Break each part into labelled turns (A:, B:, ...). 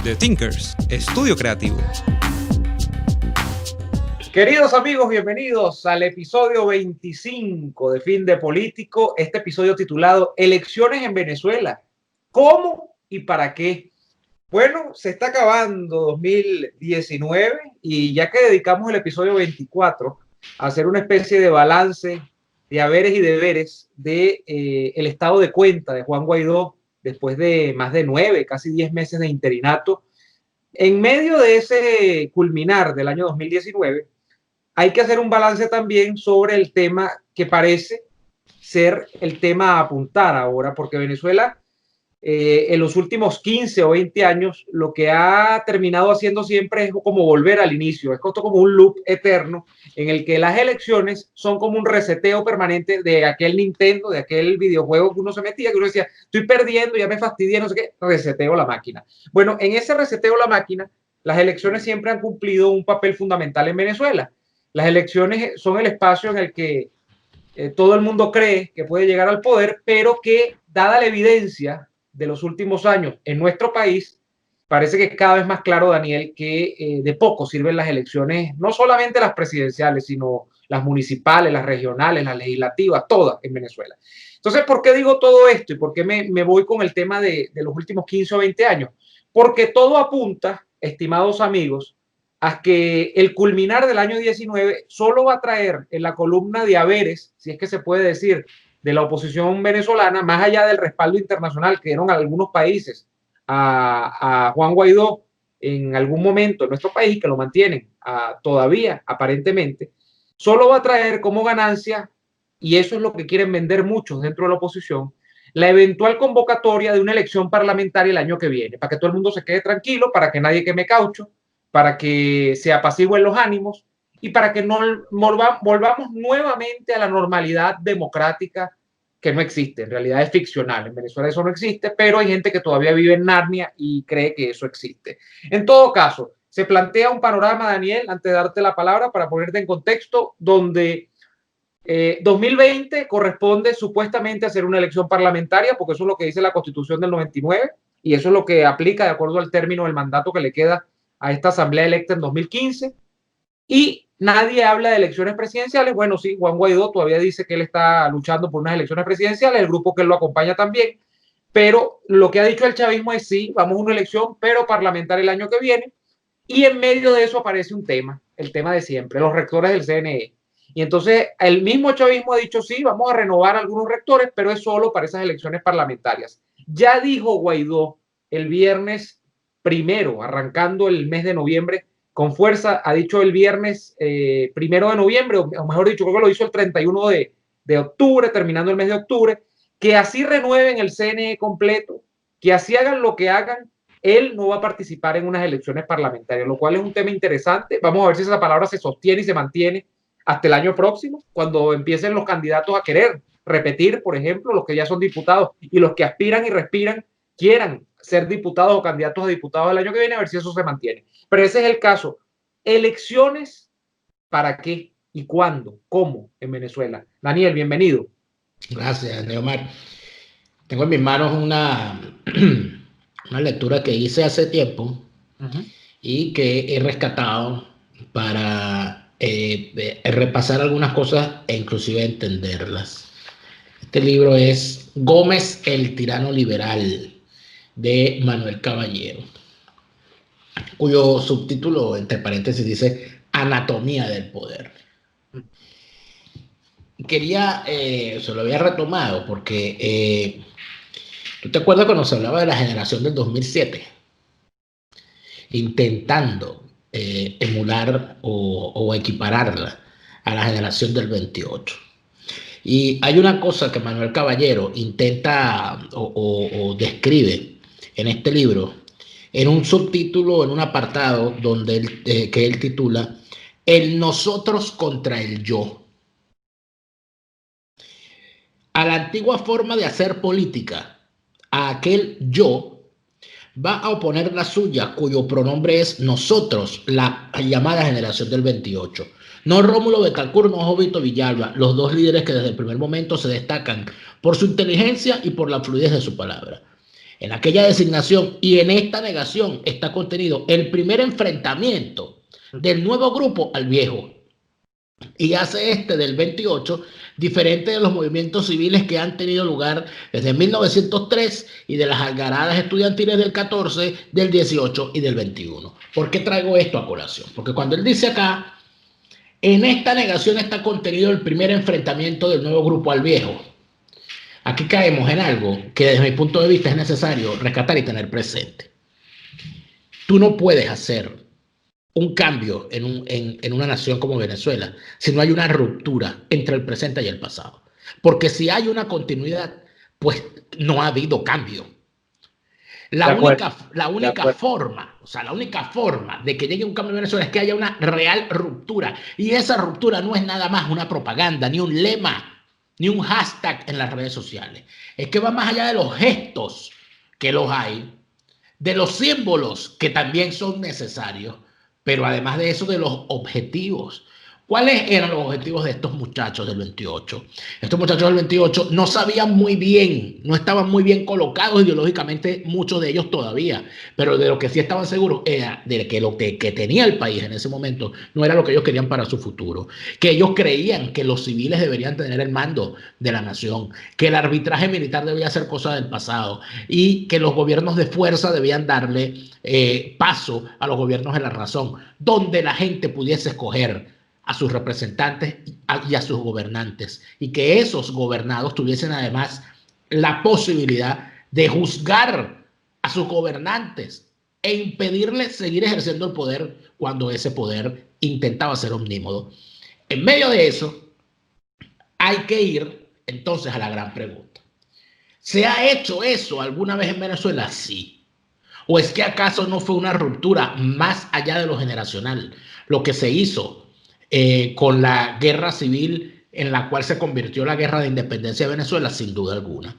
A: The Thinkers, estudio creativo.
B: Queridos amigos, bienvenidos al episodio 25 de Fin de Político, este episodio titulado Elecciones en Venezuela, ¿cómo y para qué? Bueno, se está acabando 2019 y ya que dedicamos el episodio 24 a hacer una especie de balance de haberes y deberes de el estado de cuenta de Juan Guaidó después de más de 9, casi 10 meses de interinato, en medio de ese culminar del año 2019, hay que hacer un balance también sobre el tema que parece ser el tema a apuntar ahora, porque Venezuela en los últimos 15 o 20 años lo que ha terminado haciendo siempre es como volver al inicio, es como un loop eterno en el que las elecciones son como un reseteo permanente de aquel Nintendo, de aquel videojuego que uno se metía, que uno decía, estoy perdiendo, ya me fastidié, no sé qué, reseteo la máquina. Bueno, en ese reseteo la máquina, las elecciones siempre han cumplido un papel fundamental en Venezuela. Las elecciones son el espacio en el que todo el mundo cree que puede llegar al poder, pero que, dada la evidencia de los últimos años en nuestro país, parece que es cada vez más claro, Daniel, que de poco sirven las elecciones, no solamente las presidenciales, sino las municipales, las regionales, las legislativas, todas en Venezuela. Entonces, ¿por qué digo todo esto y por qué me voy con el tema de los últimos 15 o 20 años? Porque todo apunta, estimados amigos, a que el culminar del año 19 solo va a traer en la columna de haberes, si es que se puede decir, de la oposición venezolana, más allá del respaldo internacional que dieron algunos países a Juan Guaidó en algún momento en nuestro país, que lo mantienen todavía aparentemente, solo va a traer como ganancia, y eso es lo que quieren vender muchos dentro de la oposición, la eventual convocatoria de una elección parlamentaria el año que viene, para que todo el mundo se quede tranquilo, para que nadie queme caucho, para que se apacigüen los ánimos y para que no volvamos nuevamente a la normalidad democrática que no existe, en realidad es ficcional, en Venezuela eso no existe, pero hay gente que todavía vive en Narnia y cree que eso existe. En todo caso, se plantea un panorama, Daniel, antes de darte la palabra, para ponerte en contexto, donde 2020 corresponde supuestamente a hacer una elección parlamentaria, porque eso es lo que dice la Constitución del 99 y eso es lo que aplica de acuerdo al término del mandato que le queda a esta asamblea electa en 2015, y nadie habla de elecciones presidenciales. Bueno, sí, Juan Guaidó todavía dice que él está luchando por unas elecciones presidenciales, el grupo que él lo acompaña también, pero lo que ha dicho el chavismo es sí, vamos a una elección, pero parlamentaria el año que viene, y en medio de eso aparece un tema, el tema de siempre, los rectores del CNE. Y entonces el mismo chavismo ha dicho sí, vamos a renovar algunos rectores, pero es solo para esas elecciones parlamentarias. Ya dijo Guaidó el viernes primero, arrancando el mes de noviembre, con fuerza, ha dicho el viernes primero de noviembre, o mejor dicho, creo que lo hizo el 31 de octubre, terminando el mes de octubre, que así renueven el CNE completo, que así hagan lo que hagan, él no va a participar en unas elecciones parlamentarias, lo cual es un tema interesante. Vamos a ver si esa palabra se sostiene y se mantiene hasta el año próximo, cuando empiecen los candidatos a querer repetir, por ejemplo, los que ya son diputados y los que aspiran y respiran quieran ser diputados o candidatos a diputados el año que viene, a ver si eso se mantiene. Pero ese es el caso. Elecciones, ¿para qué y cuándo? ¿Cómo en Venezuela? Daniel, bienvenido.
C: Gracias, Neomar. Tengo en mis manos una lectura que hice hace tiempo y que he rescatado para repasar algunas cosas e inclusive entenderlas. Este libro es Gómez, el tirano liberal, de Manuel Caballero, cuyo subtítulo, entre paréntesis, dice Anatomía del Poder. Quería, se lo había retomado porque ¿tú te acuerdas cuando se hablaba de la generación del 2007? Intentando emular o equipararla a la generación del 28. Y hay una cosa que Manuel Caballero intenta o describe en este libro, en un subtítulo, en un apartado donde que él titula El nosotros contra el yo. A la antigua forma de hacer política, a aquel yo va a oponer la suya, cuyo pronombre es nosotros, la llamada generación del 28. No Rómulo Betancourt, no Jovito Villalba, los dos líderes que desde el primer momento se destacan por su inteligencia y por la fluidez de su palabra. En aquella designación y en esta negación está contenido el primer enfrentamiento del nuevo grupo al viejo. Y hace este del 28 diferente de los movimientos civiles que han tenido lugar desde 1903 y de las algaradas estudiantiles del 14, del 18 y del 21. ¿Por qué traigo esto a colación? Porque cuando él dice acá, en esta negación está contenido el primer enfrentamiento del nuevo grupo al viejo. Aquí caemos en algo que desde mi punto de vista es necesario rescatar y tener presente. Tú no puedes hacer un cambio en una nación como Venezuela si no hay una ruptura entre el presente y el pasado. Porque si hay una continuidad, pues no ha habido cambio. La única forma de que llegue un cambio en Venezuela es que haya una real ruptura. Y esa ruptura no es nada más una propaganda, ni un lema, ni un hashtag en las redes sociales. Es que va más allá de los gestos, que los hay, de los símbolos, que también son necesarios, pero además de eso, de los objetivos. ¿Cuáles eran los objetivos de estos muchachos del 28? Estos muchachos del 28 no sabían muy bien, no estaban muy bien colocados ideológicamente, muchos de ellos todavía, pero de lo que sí estaban seguros era de que lo que tenía el país en ese momento no era lo que ellos querían para su futuro, que ellos creían que los civiles deberían tener el mando de la nación, que el arbitraje militar debía ser cosa del pasado y que los gobiernos de fuerza debían darle paso a los gobiernos de la razón, donde la gente pudiese escoger a sus representantes y a sus gobernantes, y que esos gobernados tuviesen además la posibilidad de juzgar a sus gobernantes e impedirles seguir ejerciendo el poder cuando ese poder intentaba ser omnímodo. En medio de eso, hay que ir entonces a la gran pregunta. ¿Se ha hecho eso alguna vez en Venezuela? Sí. ¿O es que acaso no fue una ruptura más allá de lo generacional? Lo que se hizo con la guerra civil en la cual se convirtió la guerra de independencia de Venezuela, sin duda alguna.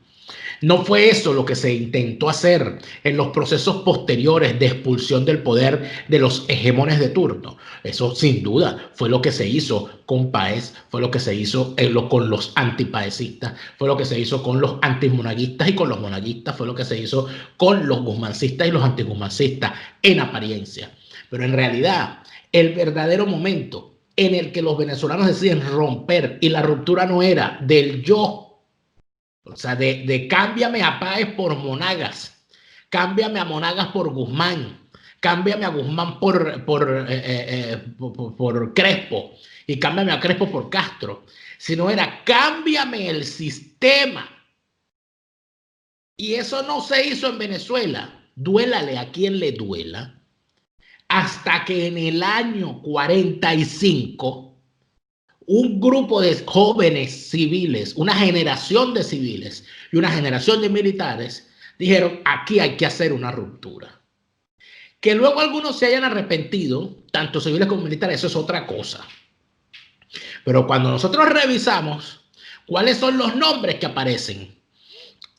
C: No fue eso lo que se intentó hacer en los procesos posteriores de expulsión del poder de los hegemones de turno. Eso sin duda fue lo que se hizo con Páez, fue lo que se hizo con los antipaecistas, fue lo que se hizo con los antimonaguistas y con los monaguistas, fue lo que se hizo con los guzmancistas y los antiguzmancistas en apariencia. Pero en realidad, el verdadero momento en el que los venezolanos deciden romper, y la ruptura no era del yo, o sea, de cámbiame a Páez por Monagas, cámbiame a Monagas por Guzmán, cámbiame a Guzmán por Crespo y cámbiame a Crespo por Castro, sino era cámbiame el sistema. Y eso no se hizo en Venezuela, duélale a quien le duela, hasta que en el año 45 un grupo de jóvenes civiles, una generación de civiles y una generación de militares dijeron, aquí hay que hacer una ruptura. Que luego algunos se hayan arrepentido, tanto civiles como militares, eso es otra cosa. Pero cuando nosotros revisamos cuáles son los nombres que aparecen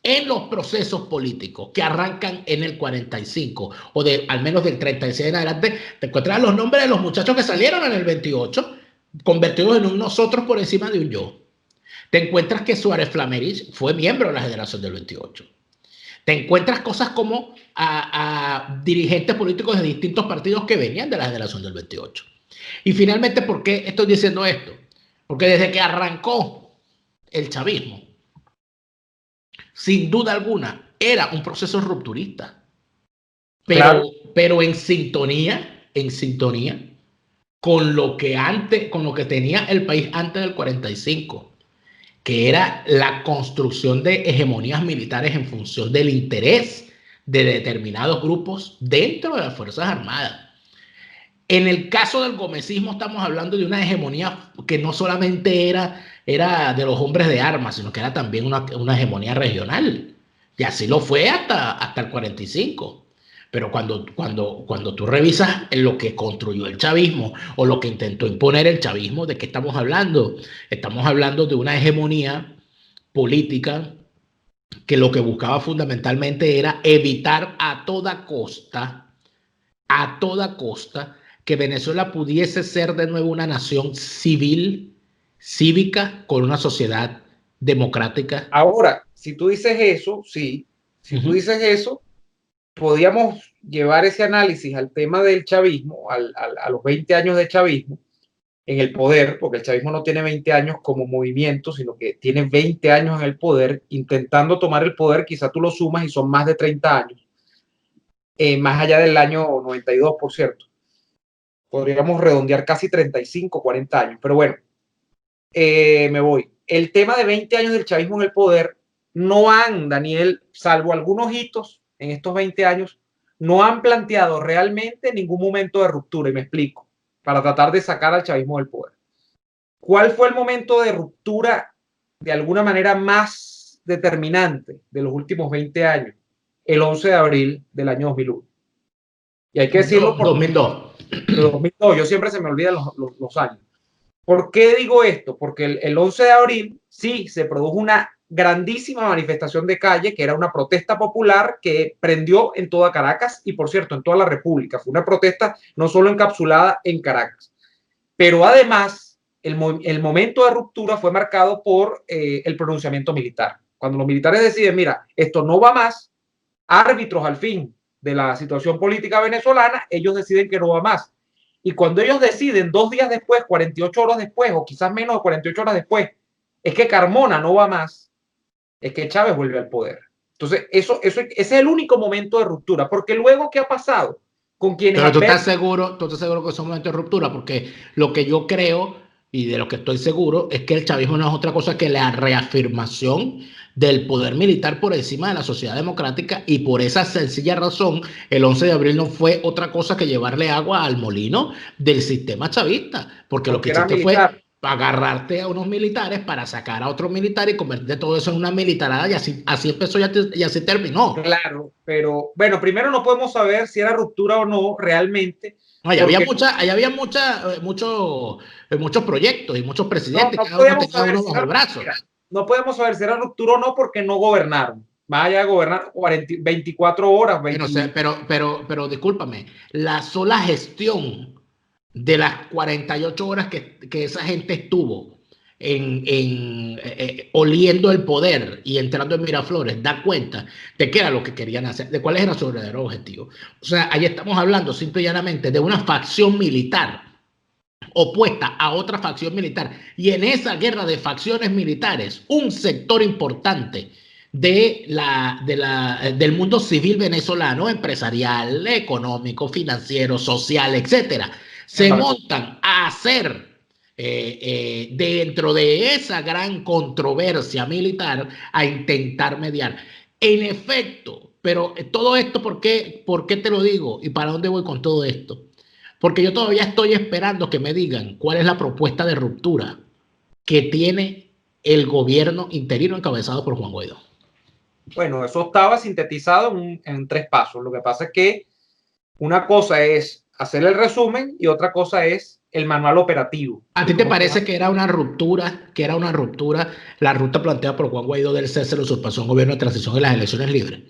C: en los procesos políticos que arrancan en el 45 o al menos del 36 en adelante, te encuentras los nombres de los muchachos que salieron en el 28, convertidos en un nosotros por encima de un yo. Te encuentras que Suárez Flamerich fue miembro de la generación del 28. Te encuentras cosas como a dirigentes políticos de distintos partidos que venían de la generación del 28. Y finalmente, ¿por qué estoy diciendo esto? Porque desde que arrancó el chavismo, sin duda alguna, era un proceso rupturista, pero en sintonía con lo que tenía el país antes del 45, que era la construcción de hegemonías militares en función del interés de determinados grupos dentro de las Fuerzas Armadas. En el caso del gomecismo estamos hablando de una hegemonía que no solamente era de los hombres de armas, sino que era también una hegemonía regional. Y así lo fue hasta el 45. Pero cuando tú revisas lo que construyó el chavismo o lo que intentó imponer el chavismo, ¿de qué estamos hablando? Estamos hablando de una hegemonía política que lo que buscaba fundamentalmente era evitar a toda costa, que Venezuela pudiese ser de nuevo una nación civil, cívica, con una sociedad democrática.
B: Ahora, si tú dices eso, sí, Si tú dices eso, podríamos llevar ese análisis al tema del chavismo, a los 20 años de chavismo en el poder, porque el chavismo no tiene 20 años como movimiento, sino que tiene 20 años en el poder, intentando tomar el poder. Quizá tú lo sumas y son más de 30 años, más allá del año 92, por cierto. Podríamos redondear casi 35, 40 años, pero bueno, me voy. El tema de 20 años del chavismo en el poder no han, Daniel, salvo algunos hitos en estos 20 años, no han planteado realmente ningún momento de ruptura, y me explico, para tratar de sacar al chavismo del poder. ¿Cuál fue el momento de ruptura de alguna manera más determinante de los últimos 20 años? El 11 de abril del año 2001. Y hay que decirlo por
C: 2002.
B: 2002, yo siempre se me olvidan los años. ¿Por qué digo esto? Porque el 11 de abril sí se produjo una grandísima manifestación de calle, que era una protesta popular que prendió en toda Caracas y, por cierto, en toda la República. Fue una protesta no solo encapsulada en Caracas, pero además el momento de ruptura fue marcado por el pronunciamiento militar. Cuando los militares deciden, mira, esto no va más, árbitros al fin de la situación política venezolana, ellos deciden que no va más. Y cuando ellos deciden 2 días después, 48 horas después, o quizás menos de 48 horas después, es que Carmona no va más, es que Chávez vuelve al poder. Entonces, ese es el único momento de ruptura, porque luego, ¿qué ha pasado? Con quienes
C: Pero tú estás seguro que es un momento de ruptura, porque lo que yo creo y de lo que estoy seguro es que el chavismo no es otra cosa que la reafirmación del poder militar por encima de la sociedad democrática, y por esa sencilla razón el 11 de abril no fue otra cosa que llevarle agua al molino del sistema chavista, porque lo que hiciste fue agarrarte a unos militares para sacar a otros militares y convertir todo eso en una militarada, y así empezó y así terminó.
B: Claro, pero bueno, primero no podemos saber si era ruptura o no realmente.
C: No, ahí había muchos proyectos y muchos presidentes,
B: no
C: cada uno
B: podemos
C: tenía
B: saber
C: uno
B: si
C: bajo
B: era,
C: el brazo.
B: mira, no podemos saber si era ruptura o no porque no gobernaron. Más allá de gobernar 24 horas, 20.
C: Pero discúlpame, la sola gestión de las 48 horas que esa gente estuvo oliendo el poder y entrando en Miraflores, da cuenta de qué era lo que querían hacer, de cuál era su verdadero objetivo. O sea, ahí estamos hablando simple y llanamente de una facción militar opuesta a otra facción militar, y en esa guerra de facciones militares un sector importante del mundo civil venezolano, empresarial, económico, financiero, social, etcétera, se montan a hacer dentro de esa gran controversia militar, a intentar mediar. En efecto, pero todo esto, ¿por qué te lo digo y para dónde voy con todo esto? Porque yo todavía estoy esperando que me digan cuál es la propuesta de ruptura que tiene el gobierno interino encabezado por Juan Guaidó.
B: Bueno, eso estaba sintetizado en 3 pasos. Lo que pasa es que una cosa es hacer el resumen y otra cosa es el manual operativo.
C: ¿A ti te parece que era una ruptura, la ruta planteada por Juan Guaidó del cese, la usurpación, gobierno de transición y las elecciones libres?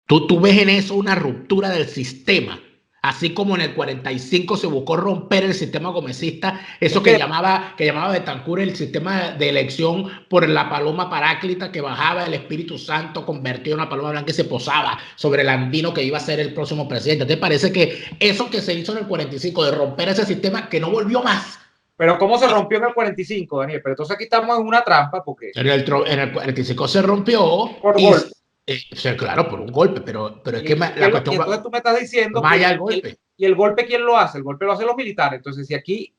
C: ¿Tú ves en eso una ruptura del sistema? Así como en el 45 se buscó romper el sistema gomecista, eso que llamaba Betancur el sistema de elección por la paloma paráclita que bajaba el Espíritu Santo, convertido en una paloma blanca y se posaba sobre el andino que iba a ser el próximo presidente. ¿Te parece que eso que se hizo en el 45 de romper ese sistema, que no volvió más?
B: Pero ¿cómo se rompió en el 45, Daniel? Pero entonces aquí estamos en una trampa porque...
C: En el 45 se rompió
B: por golpe.
C: O sea, claro, por un golpe, pero es que la cuestión...
B: Entonces tú me estás diciendo
C: vaya el golpe.
B: ¿Y el golpe quién lo hace? El golpe lo hacen los militares. Entonces, si aquí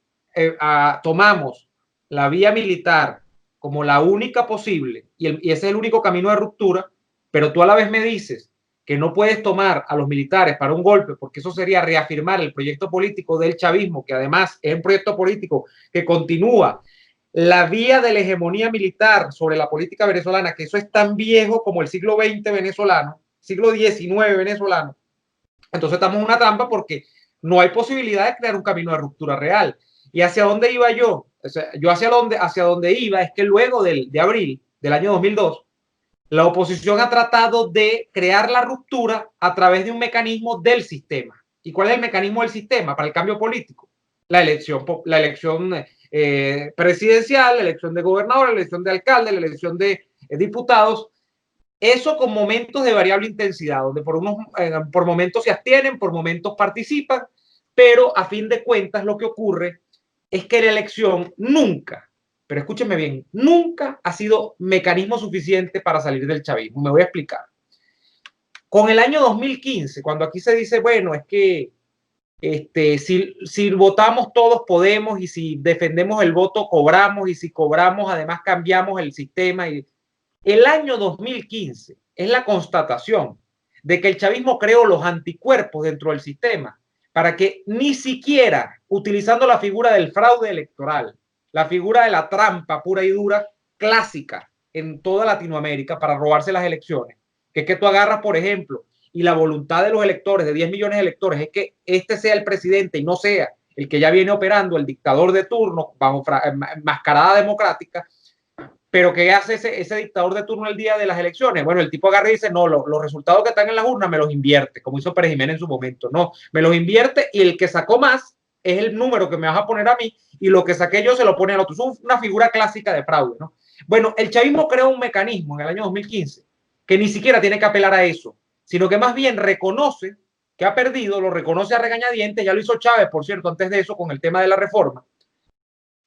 B: tomamos la vía militar como la única posible y ese es el único camino de ruptura, pero tú a la vez me dices que no puedes tomar a los militares para un golpe, porque eso sería reafirmar el proyecto político del chavismo, que además es un proyecto político que continúa la vía de la hegemonía militar sobre la política venezolana, que eso es tan viejo como el siglo XX venezolano, siglo XIX venezolano. Entonces estamos en una trampa porque no hay posibilidad de crear un camino de ruptura real. ¿Y hacia dónde iba yo? O sea, yo hacia dónde iba es que luego de abril del año 2002, la oposición ha tratado de crear la ruptura a través de un mecanismo del sistema. ¿Y cuál es el mecanismo del sistema para el cambio político? La elección presidencial, la elección de gobernador, la elección de alcalde, la elección de diputados, Eso con momentos de variable intensidad, donde por momentos se abstienen, por momentos participan, pero a fin de cuentas lo que ocurre es que la elección nunca, pero escúcheme bien, nunca ha sido mecanismo suficiente para salir del chavismo. Me voy a explicar. Con el año 2015, cuando aquí se dice, bueno, es que si votamos todos podemos, y si defendemos el voto cobramos, y si cobramos además cambiamos el sistema. El año 2015 es la constatación de que el chavismo creó los anticuerpos dentro del sistema para que ni siquiera utilizando la figura del fraude electoral, la figura de la trampa pura y dura clásica en toda Latinoamérica para robarse las elecciones, que es que tú agarras, por ejemplo, y la voluntad de los electores, de 10 millones de electores, es que este sea el presidente y no sea el que ya viene operando, el dictador de turno, bajo mascarada democrática. Pero ¿qué hace ese dictador de turno el día de las elecciones? Bueno, el tipo agarra y dice, no, los resultados que están en las urnas me los invierte, como hizo Pérez Jiménez en su momento. No, me los invierte y el que sacó más es el número que me vas a poner a mí y lo que saqué yo se lo pone al otro. Es una figura clásica de fraude, ¿no? Bueno, el chavismo creó un mecanismo en el año 2015 que ni siquiera tiene que apelar a eso, sino que más bien reconoce que ha perdido, lo reconoce a regañadientes, ya lo hizo Chávez, por cierto, antes de eso con el tema de la reforma.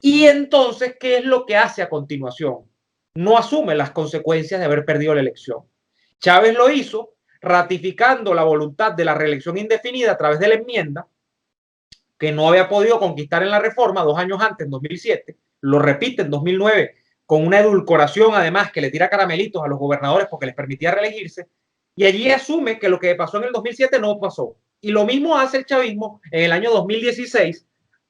B: Y entonces, ¿qué es lo que hace a continuación? No asume las consecuencias de haber perdido la elección. Chávez lo hizo ratificando la voluntad de la reelección indefinida a través de la enmienda que no había podido conquistar en la reforma 2 años antes, en 2007, lo repite en 2009 con una edulcoración además que le tira caramelitos a los gobernadores porque les permitía reelegirse, y allí asume que lo que pasó en el 2007 no pasó. Y lo mismo hace el chavismo en el año 2016,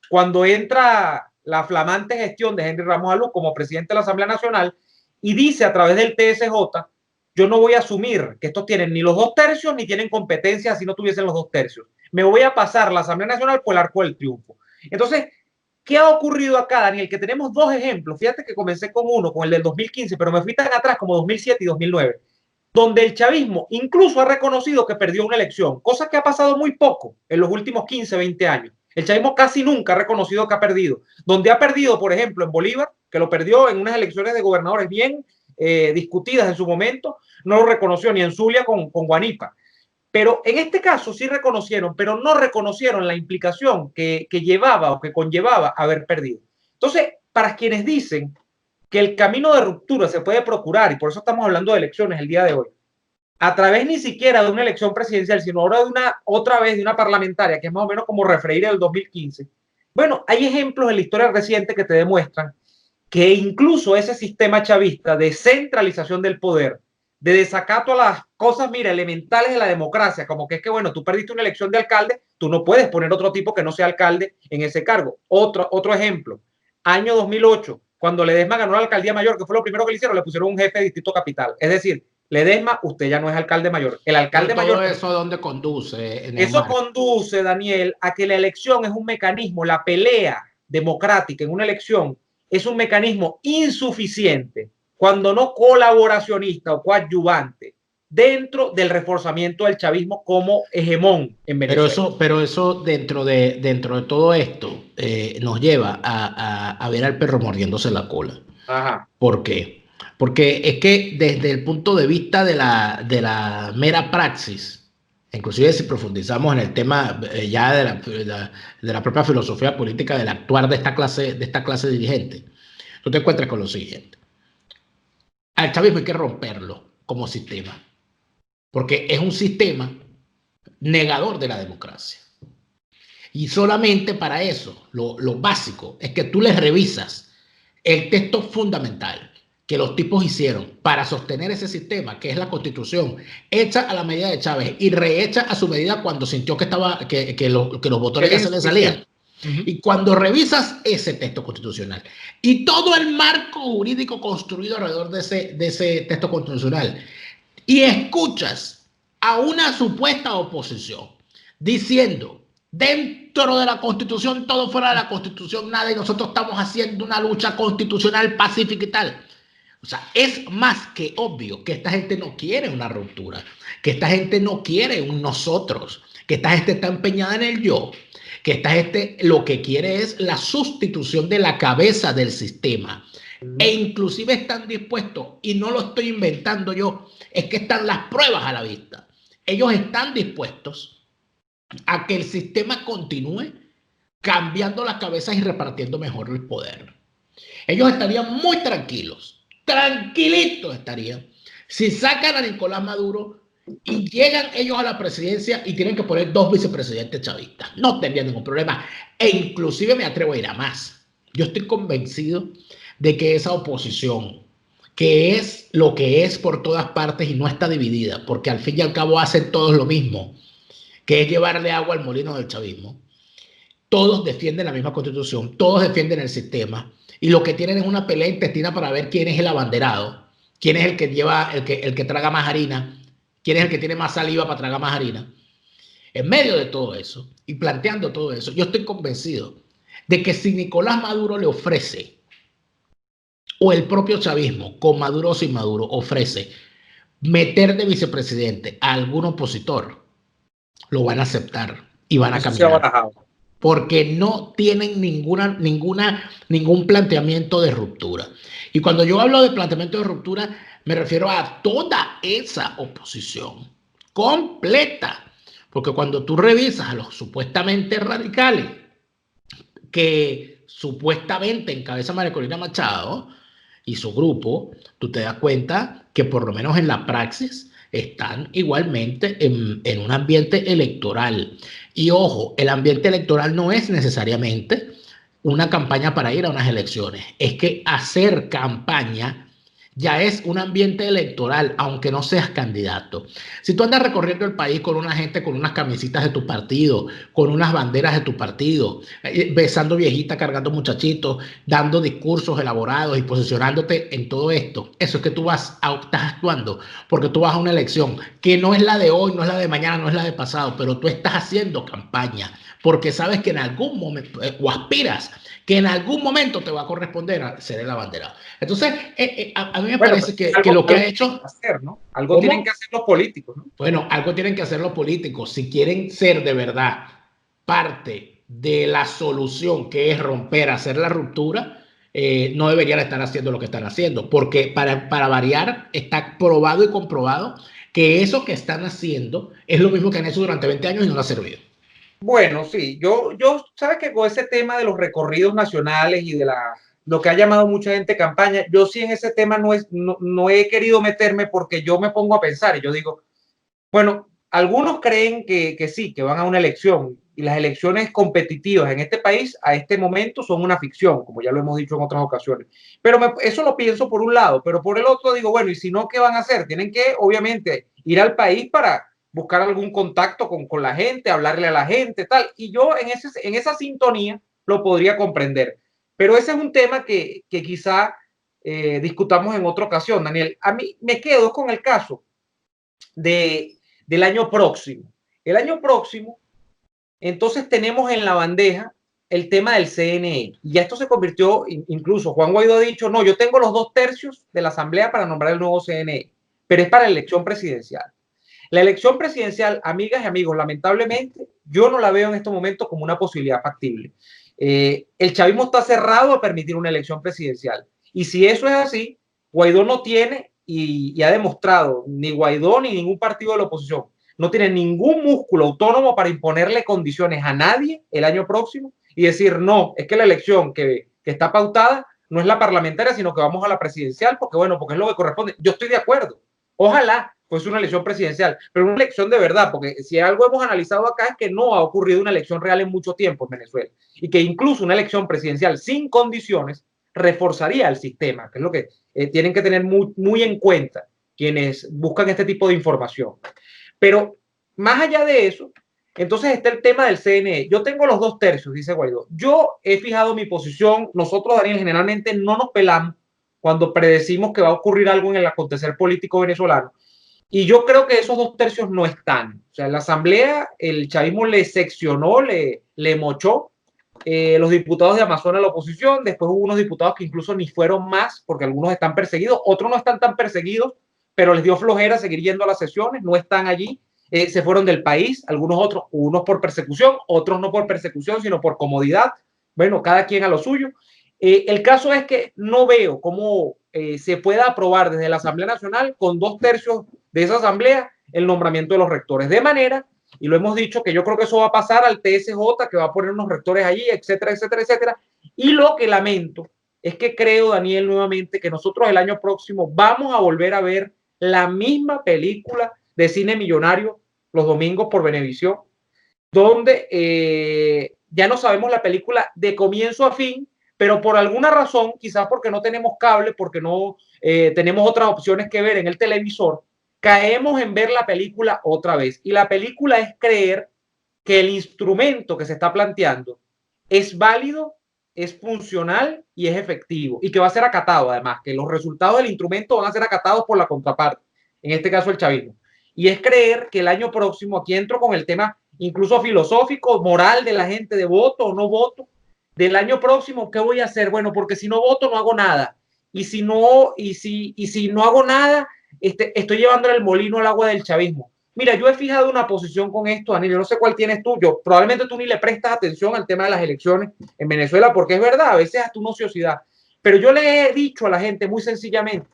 B: cuando entra la flamante gestión de Henry Ramos Alú como presidente de la Asamblea Nacional y dice a través del TSJ, yo no voy a asumir que estos tienen ni los 2/3 ni tienen competencia si no tuviesen los 2/3. Me voy a pasar la Asamblea Nacional por el arco del triunfo. Entonces, ¿qué ha ocurrido acá, Daniel? Que tenemos dos ejemplos. Fíjate que comencé con uno, con el del 2015, pero me fui tan atrás como 2007 y 2009, donde el chavismo incluso ha reconocido que perdió una elección, cosa que ha pasado muy poco en los últimos 15, 20 años. El chavismo casi nunca ha reconocido que ha perdido. Donde ha perdido, por ejemplo, en Bolívar, que lo perdió en unas elecciones de gobernadores bien discutidas en su momento, no lo reconoció ni en Zulia con Guanipa. Pero en este caso sí reconocieron, pero no reconocieron la implicación que llevaba o que conllevaba haber perdido. Entonces, para quienes dicen que el camino de ruptura se puede procurar, y por eso estamos hablando de elecciones el día de hoy, a través ni siquiera de una elección presidencial, sino ahora de otra vez de una parlamentaria, que es más o menos como Refreire del 2015. Bueno, hay ejemplos en la historia reciente que te demuestran que incluso ese sistema chavista de centralización del poder, de desacato a las cosas, mira, elementales de la democracia, como que es que, bueno, tú perdiste una elección de alcalde, tú no puedes poner otro tipo que no sea alcalde en ese cargo. Otro ejemplo, año 2008, cuando Ledesma ganó la alcaldía mayor, que fue lo primero que le hicieron, le pusieron un jefe de distrito capital. Es decir, Ledesma, usted ya no es alcalde mayor. El alcalde
C: todo
B: mayor.
C: ¿Eso dónde conduce?
B: Eso conduce, Daniel, a que la elección es un mecanismo, la pelea democrática en una elección es un mecanismo insuficiente, cuando no colaboracionista o coadyuvante, dentro del reforzamiento del chavismo como hegemón en Venezuela.
C: Pero eso dentro de todo esto nos lleva a ver al perro mordiéndose la cola.
B: Ajá.
C: ¿Por qué? Porque es que desde el punto de vista de la mera praxis, inclusive si profundizamos en el tema ya de la propia filosofía política del actuar de esta clase dirigente, tú te encuentras con lo siguiente. Al chavismo hay que romperlo como sistema, porque es un sistema negador de la democracia. Y solamente para eso, lo básico es que tú les revisas el texto fundamental que los tipos hicieron para sostener ese sistema, que es la Constitución, hecha a la medida de Chávez y rehecha a su medida cuando sintió que los votos ya se le salían. Y cuando revisas ese texto constitucional y todo el marco jurídico construido alrededor de ese texto constitucional y escuchas a una supuesta oposición diciendo dentro de la Constitución todo, fuera de la Constitución nada, y nosotros estamos haciendo una lucha constitucional pacífica y tal. O sea, es más que obvio que esta gente no quiere una ruptura, que esta gente no quiere un nosotros, que esta gente está empeñada en el yo, que esta gente lo que quiere es la sustitución de la cabeza del sistema. E inclusive están dispuestos, y no lo estoy inventando yo, es que están las pruebas a la vista. Ellos están dispuestos a que el sistema continúe cambiando las cabezas y repartiendo mejor el poder. Ellos estarían muy tranquilos, tranquilitos estarían, si sacan a Nicolás Maduro y llegan ellos a la presidencia y tienen que poner 2 vicepresidentes chavistas. No tendrían ningún problema. E inclusive me atrevo a ir a más. Yo estoy convencido de que esa oposición, que es lo que es por todas partes y no está dividida, porque al fin y al cabo hacen todos lo mismo, que es llevarle agua al molino del chavismo. Todos defienden la misma constitución, todos defienden el sistema, y lo que tienen es una pelea intestina para ver quién es el abanderado, quién es el que lleva, el que traga más harina, quién es el que tiene más saliva para tragar más harina. En medio de todo eso y planteando todo eso, yo estoy convencido de que si Nicolás Maduro le ofrece, o el propio chavismo, con Maduro o sin Maduro, ofrece meter de vicepresidente a algún opositor, lo van a aceptar y van a caminar. Porque no tienen ningún planteamiento de ruptura. Y cuando yo hablo de planteamiento de ruptura, me refiero a toda esa oposición completa. Porque cuando tú revisas a los supuestamente radicales que supuestamente encabeza María Corina Machado y su grupo, tú te das cuenta que por lo menos en la praxis están igualmente en un ambiente electoral. Y ojo, el ambiente electoral no es necesariamente una campaña para ir a unas elecciones. Es que hacer campaña ya es un ambiente electoral, aunque no seas candidato. Si tú andas recorriendo el país con una gente con unas camisitas de tu partido, con unas banderas de tu partido, besando viejitas, cargando muchachitos, dando discursos elaborados y posicionándote en todo esto, eso es que tú estás actuando, porque tú vas a una elección que no es la de hoy, no es la de mañana, no es la de pasado, pero tú estás haciendo campaña, porque sabes que en algún momento, o aspiras, que en algún momento te va a corresponder a ser el abanderado. Entonces, a mí me parece que lo que ha hecho...
B: Hacer, ¿no? Algo tienen que hacer los políticos, ¿no?
C: Bueno, algo tienen que hacer los políticos. Si quieren ser de verdad parte de la solución, que es romper, hacer la ruptura, no deberían estar haciendo lo que están haciendo, porque para variar está probado y comprobado que eso que están haciendo es lo mismo que han hecho durante 20 años y no les ha servido.
B: Bueno, sí, yo sabes que con ese tema de los recorridos nacionales y de lo que ha llamado mucha gente campaña, yo sí en ese tema no he querido meterme porque yo me pongo a pensar y yo digo, bueno, algunos creen que sí, que van a una elección y las elecciones competitivas en este país a este momento son una ficción, como ya lo hemos dicho en otras ocasiones. Pero eso lo pienso por un lado, pero por el otro digo, bueno, ¿y si no, qué van a hacer? Tienen que, obviamente, ir al país para buscar algún contacto con la gente, hablarle a la gente, tal. Y yo en esa sintonía lo podría comprender. Pero ese es un tema que quizá discutamos en otra ocasión, Daniel. A mí me quedo con el caso del año próximo. El año próximo, entonces tenemos en la bandeja el tema del CNE. Y esto se convirtió, incluso Juan Guaidó ha dicho, no, yo tengo los 2/3 de la Asamblea para nombrar el nuevo CNE, pero es para la elección presidencial. La elección presidencial, amigas y amigos, lamentablemente, yo no la veo en estos momentos como una posibilidad factible. El chavismo está cerrado a permitir una elección presidencial. Y si eso es así, Guaidó no tiene, y ha demostrado, ni Guaidó ni ningún partido de la oposición, no tiene ningún músculo autónomo para imponerle condiciones a nadie el año próximo y decir, no, es que la elección que está pautada no es la parlamentaria, sino que vamos a la presidencial, porque bueno, porque es lo que corresponde. Yo estoy de acuerdo. Ojalá fuese una elección presidencial, pero una elección de verdad, porque si algo hemos analizado acá es que no ha ocurrido una elección real en mucho tiempo en Venezuela y que incluso una elección presidencial sin condiciones reforzaría el sistema, que es lo que tienen que tener muy en cuenta quienes buscan este tipo de información. Pero más allá de eso, entonces está el tema del CNE. Yo tengo los 2/3, dice Guaidó. Yo he fijado mi posición. Nosotros, Daniel, generalmente no nos pelamos cuando predecimos que va a ocurrir algo en el acontecer político venezolano. Y yo creo que esos 2/3 no están. O sea, en la Asamblea el chavismo le seccionó, le mochó los diputados de Amazonas a la oposición. Después hubo unos diputados que incluso ni fueron más porque algunos están perseguidos, otros no están tan perseguidos, pero les dio flojera seguir yendo a las sesiones, no están allí, se fueron del país, algunos otros, unos por persecución, otros no por persecución, sino por comodidad. Bueno, cada quien a lo suyo. El caso es que no veo cómo se pueda aprobar desde la Asamblea Nacional con 2/3 de esa asamblea el nombramiento de los rectores. De manera, y lo hemos dicho, que yo creo que eso va a pasar al TSJ, que va a poner unos rectores allí, etcétera, etcétera, etcétera. Y lo que lamento es que creo, Daniel, nuevamente, que nosotros el año próximo vamos a volver a ver la misma película de cine millonario los domingos por Venevisión, donde ya no sabemos la película de comienzo a fin, pero por alguna razón, quizás porque no tenemos cable, porque no tenemos otras opciones que ver en el televisor, caemos en ver la película otra vez. Y la película es creer que el instrumento que se está planteando es válido, es funcional y es efectivo, y que va a ser acatado, además, que los resultados del instrumento van a ser acatados por la contraparte, en este caso el chavismo. Y es creer que el año próximo, aquí entro con el tema incluso filosófico, moral de la gente, de voto o no voto, del año próximo, ¿qué voy a hacer? Bueno, porque si no voto no hago nada. Y si no hago nada, estoy llevando el molino al agua del chavismo. Mira, yo he fijado una posición con esto, Daniel, yo no sé cuál tienes tú, probablemente tú ni le prestas atención al tema de las elecciones en Venezuela, porque es verdad, a veces hasta una ociosidad, pero yo le he dicho a la gente muy sencillamente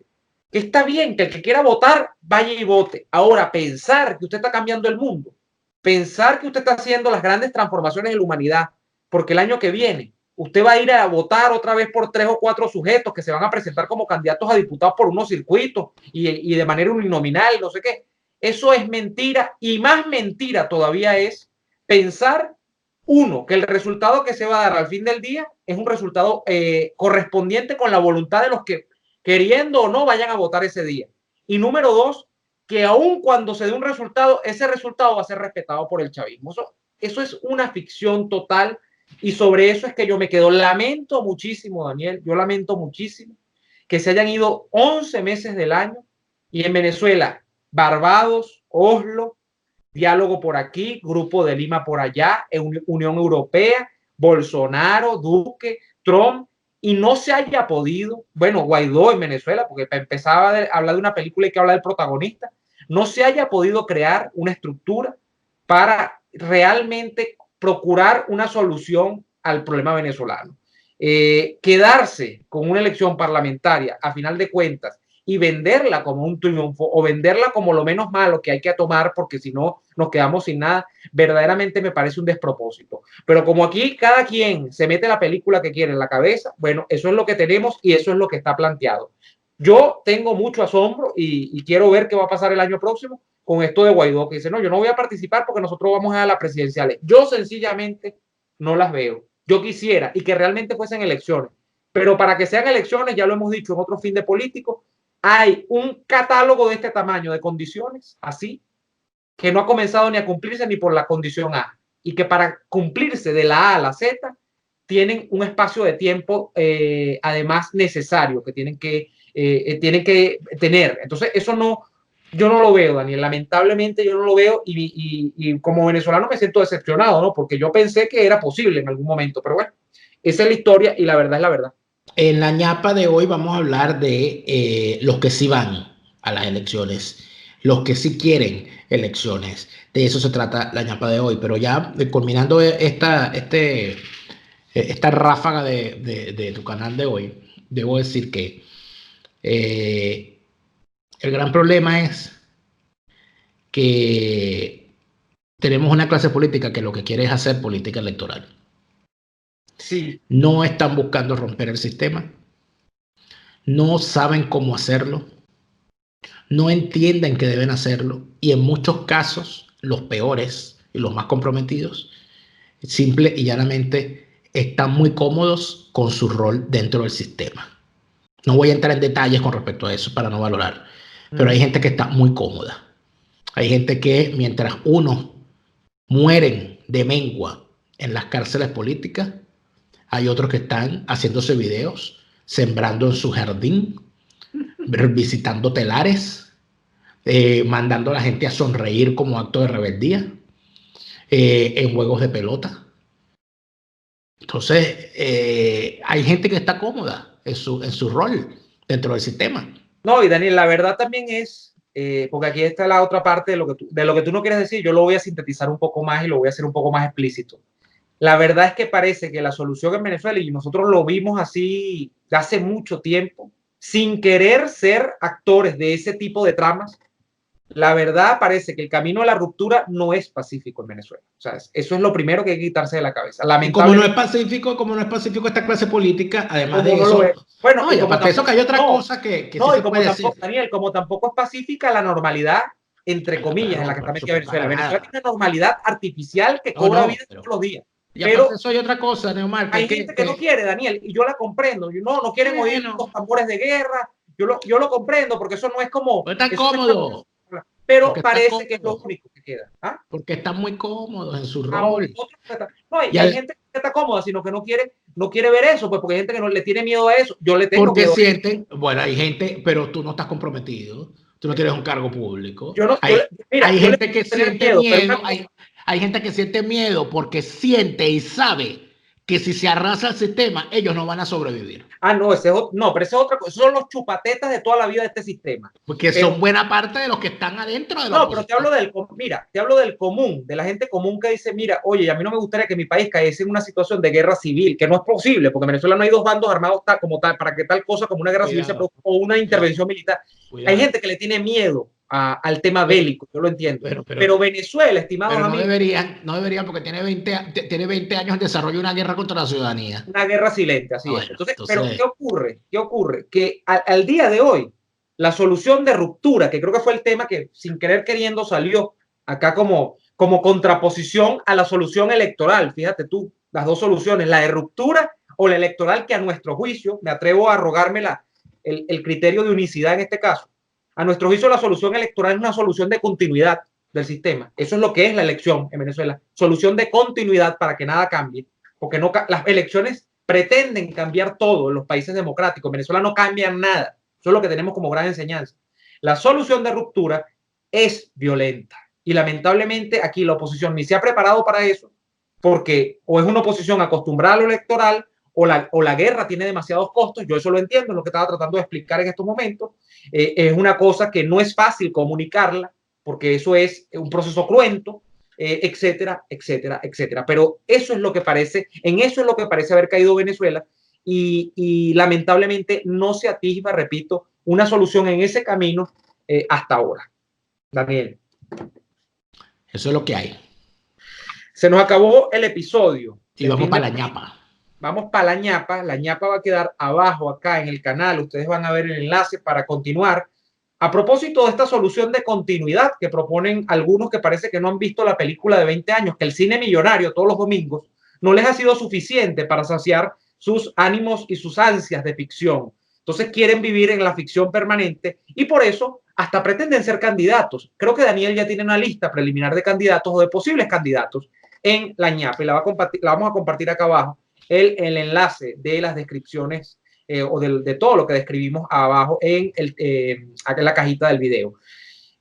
B: que está bien que el que quiera votar vaya y vote. Ahora, pensar que usted está cambiando el mundo, pensar que usted está haciendo las grandes transformaciones en la humanidad, porque el año que viene usted va a ir a votar otra vez por 3 o 4 sujetos que se van a presentar como candidatos a diputados por unos circuitos y de manera uninominal, no sé qué. Eso es mentira, y más mentira todavía es pensar, uno, que el resultado que se va a dar al fin del día es un resultado correspondiente con la voluntad de los que, queriendo o no, vayan a votar ese día. Y número dos, que aun cuando se dé un resultado, ese resultado va a ser respetado por el chavismo. Eso es una ficción total, y sobre eso es que yo me quedo. Lamento muchísimo, Daniel, yo lamento muchísimo que se hayan ido 11 meses del año y en Venezuela Barbados, Oslo, diálogo por aquí, Grupo de Lima por allá, Unión Europea, Bolsonaro, Duque, Trump, y no se haya podido, bueno, Guaidó en Venezuela, porque empezaba a hablar de una película y que habla del protagonista, no se haya podido crear una estructura para realmente procurar una solución al problema venezolano. Quedarse con una elección parlamentaria, a final de cuentas, y venderla como un triunfo o venderla como lo menos malo que hay que tomar, porque si no nos quedamos sin nada, verdaderamente me parece un despropósito. Pero como aquí cada quien se mete la película que quiere en la cabeza, bueno, eso es lo que tenemos y eso es lo que está planteado. Yo tengo mucho asombro y quiero ver qué va a pasar el año próximo con esto de Guaidó, que dice, no, yo no voy a participar porque nosotros vamos a las presidenciales. Yo sencillamente no las veo. Yo quisiera y que realmente fuesen elecciones, pero para que sean elecciones, ya lo hemos dicho en otro fin de político, hay un catálogo de este tamaño de condiciones, así, que no ha comenzado ni a cumplirse ni por la condición A, y que para cumplirse de la A a la Z tienen un espacio de tiempo además necesario que tienen que tener. Entonces, eso no, yo no lo veo, Daniel, lamentablemente yo no lo veo, y como venezolano me siento decepcionado, ¿no? Porque yo pensé que era posible en algún momento, pero bueno, esa es la historia y la verdad es la verdad.
C: En la ñapa de hoy vamos a hablar de los que sí van a las elecciones, los que sí quieren elecciones. De eso se trata la ñapa de hoy. Pero ya culminando esta ráfaga de tu canal de hoy, debo decir que el gran problema es que tenemos una clase política que lo que quiere es hacer política electoral.
B: Sí.
C: No están buscando romper el sistema, no saben cómo hacerlo, no entienden que deben hacerlo, y en muchos casos, los peores y los más comprometidos, simple y llanamente están muy cómodos con su rol dentro del sistema. No voy a entrar en detalles con respecto a eso para no valorar, pero hay gente que está muy cómoda. Hay gente que mientras unos mueren de mengua en las cárceles políticas, hay otros que están haciéndose videos, sembrando en su jardín, visitando telares, mandando a la gente a sonreír como acto de rebeldía, en juegos de pelota. Entonces, hay gente que está cómoda en su rol dentro del sistema.
B: No, y Daniel, la verdad también es, porque aquí está la otra parte de lo que tú no quieres decir, yo lo voy a sintetizar un poco más y lo voy a hacer un poco más explícito. La verdad es que parece que la solución en Venezuela, y nosotros lo vimos así hace mucho tiempo, sin querer ser actores de ese tipo de tramas, la verdad parece que el camino a la ruptura no es pacífico en Venezuela. O sea, eso es lo primero que hay que quitarse de la cabeza.
C: Y como no es pacífico, esta clase política, además de
B: no lo
C: eso,
B: es. Bueno,
C: no, y aparte de eso que hay otra cosa que
B: no,
C: sí
B: y
C: se
B: como
C: puede
B: tampoco,
C: decir.
B: Daniel, como tampoco es pacífica la normalidad, entre comillas,
C: Claro,
B: en la que
C: por
B: está
C: eso,
B: metida Venezuela.
C: para
B: Venezuela
C: nada.
B: tiene una normalidad artificial que
C: No,
B: cobra
C: no,
B: vida
C: pero,
B: todos los días.
C: y aparte de
B: Pero
C: eso hay otra cosa, Neomar,
B: hay gente que no quiere, Daniel, y yo la comprendo. No quieren oír
C: bueno,
B: los tambores de guerra. Yo lo comprendo, porque eso no es como.
C: pues está
B: Eso no es
C: cómodo,
B: pero
C: porque está
B: parece que es lo
C: cómodo,
B: único que queda. ¿Ah?
C: porque están muy cómodos en su
B: A
C: rol.
B: otros no,
C: Y
B: hay gente que está cómoda, sino que no quiere ver eso, pues porque hay gente que no le tiene miedo a eso. Yo le tengo
C: porque
B: miedo.
C: sienten, bueno, hay gente, pero tú no estás comprometido, tú no tienes un cargo público.
B: Yo no, yo, mira,
C: Hay
B: yo le
C: gente que
B: puedo tener
C: siente
B: miedo, pero
C: miedo, hay gente que siente miedo porque siente y sabe que si se arrasa el sistema, ellos no van a sobrevivir.
B: no, no, pero esa es otra cosa. Esos son los chupatetas de toda la vida de este sistema.
C: Porque
B: Pero
C: son buena parte de los que están adentro de la
B: no, pero
C: oposición.
B: te hablo del común, de la gente común que dice, mira, oye, a mí no me gustaría que mi país cayese en una situación de guerra civil, que no es posible, porque en Venezuela no hay dos bandos armados como tal, para que tal cosa como una guerra civil se produzca o una intervención militar. Hay gente que le tiene miedo al tema bélico, yo lo entiendo. Pero Venezuela, estimados amigos,
C: no deberían porque tiene 20 años en desarrollo una guerra contra la ciudadanía.
B: una guerra silente, así es.
C: Bueno,
B: Entonces, pero ¿qué ocurre? ¿Qué ocurre? Que al día de hoy, la solución de ruptura, que creo que fue el tema que sin querer queriendo salió acá como contraposición a la solución electoral, fíjate tú, las dos soluciones, la de ruptura o la electoral, que a nuestro juicio, me atrevo a arrogarme el criterio de unicidad en este caso, a nuestro juicio la solución electoral es una solución de continuidad del sistema. Eso es lo que es la elección en Venezuela, solución de continuidad para que nada cambie, porque no, las elecciones pretenden cambiar todo en los países democráticos. En Venezuela no cambian nada. Eso es lo que tenemos como gran enseñanza. La solución de ruptura es violenta y lamentablemente aquí la oposición ni se ha preparado para eso, porque o es una oposición acostumbrada a lo electoral o la guerra tiene demasiados costos. Yo eso lo entiendo, es lo que estaba tratando de explicar en estos momentos. Es una cosa que no es fácil comunicarla porque eso es un proceso cruento, etcétera, etcétera, etcétera. Pero eso es lo que parece, en eso es lo que parece haber caído Venezuela y lamentablemente no se atisba, repito, una solución en ese camino hasta ahora. Daniel.
C: Eso es lo que hay.
B: Se nos acabó el episodio.
C: Y vamos para la ñapa.
B: Vamos para la ñapa. La ñapa va a quedar abajo acá en el canal. Ustedes van a ver el enlace para continuar. A propósito de esta solución de continuidad que proponen algunos que parece que no han visto la película de 20 años, que el cine millonario todos los domingos no les ha sido suficiente para saciar sus ánimos y sus ansias de ficción. Entonces quieren vivir en la ficción permanente y por eso hasta pretenden ser candidatos. Creo que Daniel ya tiene una lista preliminar de candidatos o de posibles candidatos en la ñapa y la vamos a compartir acá abajo el enlace de las descripciones o de todo lo que describimos abajo en la cajita del video.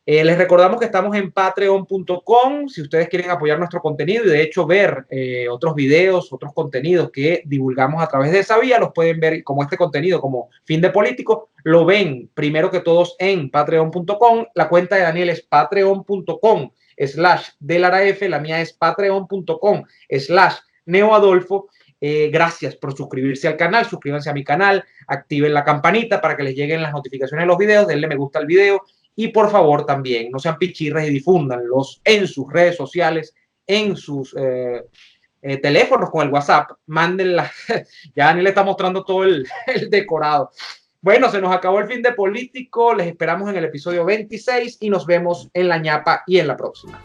B: Les recordamos que estamos en patreon.com si ustedes quieren apoyar nuestro contenido y de hecho ver otros videos, otros contenidos que divulgamos a través de esa vía, los pueden ver como este contenido, como Fin de Político, lo ven primero que todos en patreon.com. La cuenta de Daniel es patreon.com/delaraf, la mía es patreon.com/neoadolfo. Gracias por suscribirse al canal, suscríbanse a mi canal, activen la campanita para que les lleguen las notificaciones de los videos, denle me gusta al video y por favor también no sean pichirres y difúndanlos en sus redes sociales, en sus teléfonos con el WhatsApp, mándenla. Ya Daniel está mostrando todo el decorado. Bueno, se nos acabó el Fin de Político, les esperamos en el episodio 26 y nos vemos en la ñapa y en la próxima.